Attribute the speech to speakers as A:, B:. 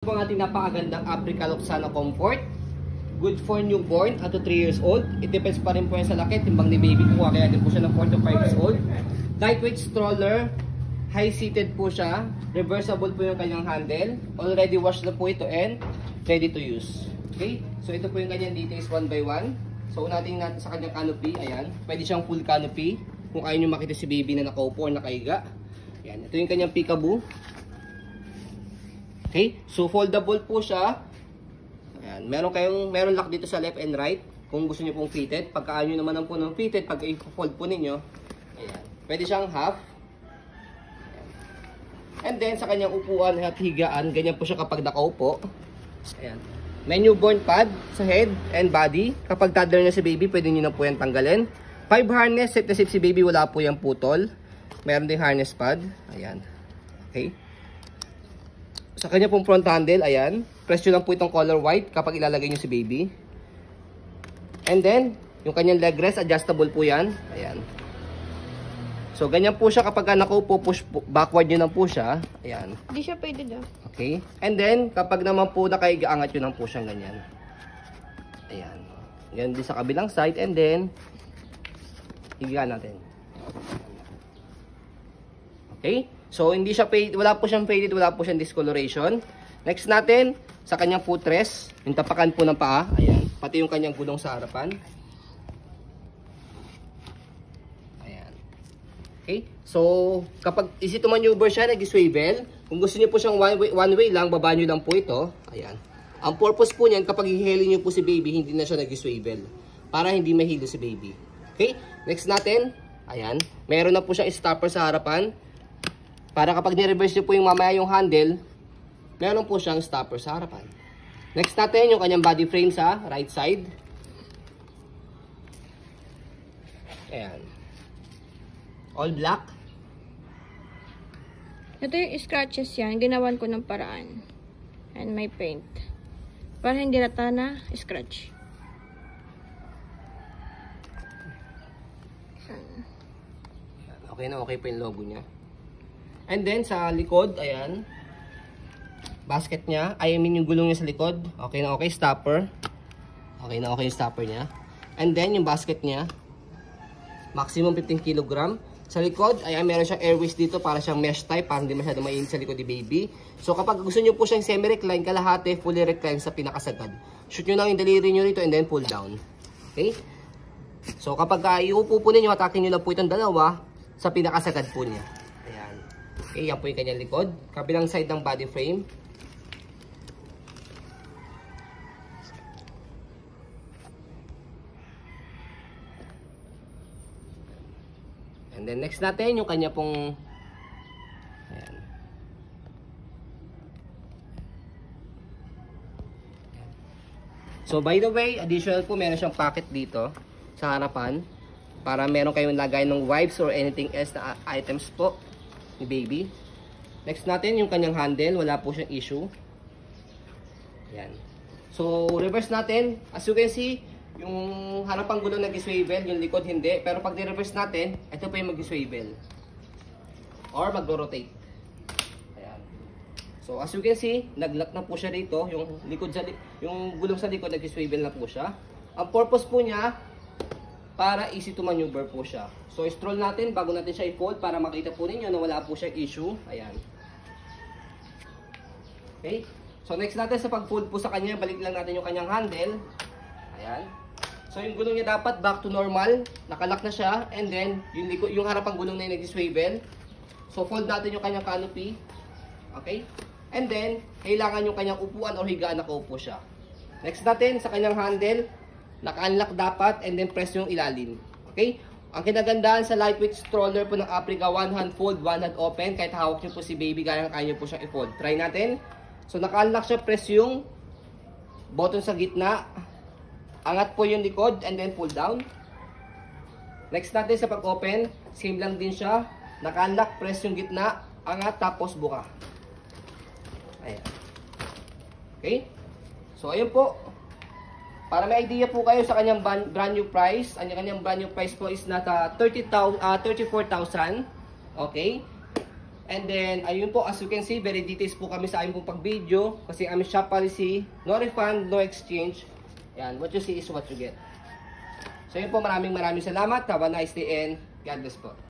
A: Ito ang ating napakagandang Africa Luxana Comfort. Good for newborn up to 3 years old. It depends pa rin po yan sa laki. Timbang ni baby po, kaya din po siya ng 4 to 5 years old. Lightweight stroller. High-seated po siya. Reversible po yung kanyang handle. Already washed na po ito and ready to use. Okay? So ito po yung kanyang details one by one. So unatin natin sa kanyang canopy. Ayan. Pwede siyang full canopy. Kung ayaw nyo makita si baby na nakaupo or nakaiga. Ayan. Ito yung kanyang peekaboo. Okay, so foldable po siya. Ayan, meron lock dito sa left and right kung gusto niyo pong fitted. Pagka ayaw niyo naman po ng fitted, pag i-fold po ninyo, ayan. Pwede siyang half. Ayan. And then sa kanyang upuan at higaan, ganyan po siya kapag nakaupo. Ayan. May newborn pad sa head and body. Kapag toddler na si baby, pwede niyo na po yan tanggalin. 5 harness, safe na safe si baby, wala po yung putol. Meron din harness pad. Ayan. Okay. Sa kanya pong front handle, ayan. Press nyo lang po itong color white kapag ilalagay nyo si baby. And then, yung kanyang leg rest, adjustable po yan. Ayan. So, ganyan po siya kapag nakaupo, push backward nyo lang po siya. Ayan.
B: Hindi siya pwede daw.
A: Okay. And then, kapag naman po nakaiga, angat nyo lang po siyang ganyan. Ayan. Ganyan din sa kabilang side. And then, higa natin. Okay. So, hindi siya faded, wala po siyang faded, wala po siyang discoloration. Next natin, sa kanyang footrest, yung tapakan po ng paa, ayan, pati yung kanyang gulong sa harapan. Ayan. Okay? So, kapag easy to maneuver siya, nag-swivel. Kung gusto niyo po siyang one way lang, baba niyo lang po ito. Ayan. Ang purpose po niyan, kapag i-heli niyo po si baby, hindi na siya nag-swivel. Para hindi mahilo si baby. Okay? Next natin, ayan, meron na po siyang stopper sa harapan. Para kapag ni-reverse nyo po yung mamaya yung handle, meron po siyang stopper sa harapan. Next natin, yung kanyang body frame sa right side. Ayan. All black.
B: Ito yung scratches yan. Ginawan ko ng paraan. And may paint. Para hindi rata na scratch.
A: Okay na, okay po yung logo niya. And then, sa likod, ayan, basket niya, yung gulong niya sa likod, okay na okay, stopper. Okay na okay yung stopper niya. And then, yung basket niya, maximum 15 kg. Sa likod, ayan, meron siyang airways dito para siyang mesh type, para hindi masyado mainit sa likod ni baby. So, kapag gusto niyo po siyang semi-recline, kalahati, fully recline sa pinakasagad. Shoot nyo lang yung daliri nyo rito and then pull down. Okay? So, kapag iupo po ninyo, atakin nyo lang po itong dalawa sa pinakasagad po niya. Okay, yan po yung kanyang likod. Kabilang side ng body frame. And then next natin, yung kanya pong ayan. So by the way, additional po, meron siyang pocket dito sa harapan. Para meron kayong lagay ng wipes or anything else na items po ni baby. Next natin, yung kanyang handle. Wala po siyang issue. Ayan. So, reverse natin. As you can see, yung harapang gulong nag-swivel, yung likod hindi. Pero pag ni-reverse natin, ito pa yung mag-swivel. Or mag-rotate. Ayan. So, as you can see, nag-lock na po siya dito. Yung gulong sa likod, nag-swivel na po siya. Ang purpose po niya, para easy to maneuver po siya. So, stroll natin bago natin siya i-fold para makita po ninyo na wala po siyang issue. Ayan. Okay. So, next natin sa pag-fold po sa kanya, balik lang natin yung kanyang handle. Ayan. So, yung gulong niya dapat back to normal. Nakalock na siya. And then, yung harapang gulong na yung nag-swivel. So, fold natin yung kanyang canopy. Okay. And then, kailangan yung kanyang upuan or higaan na nakaupo siya. Next natin, sa kanyang handle, naka-unlock dapat and then press yung ilalim. Okay? Ang kinagandaan sa lightweight stroller po ng Africa, one hand fold, one hand open. Kahit hawak nyo po si baby, kaya nyo po siyang i-fold. Try natin. So, naka-unlock siya, press yung button sa gitna. Angat po yung likod and then pull down. Next natin sa pag-open, same lang din siya. Naka-unlock, press yung gitna, angat, tapos buka. Ayan. Okay? So, ayun po. Para may idea po kayo sa kanyang brand new price, ang kanyang brand new price po is nata 34,000. Okay? And then, ayun po, as you can see, very details po kami sa aming pong pag-video. Kasi aming shop policy, no refund, no exchange. Yan, what you see is what you get. So yun po, maraming salamat. Have a nice day and God bless po.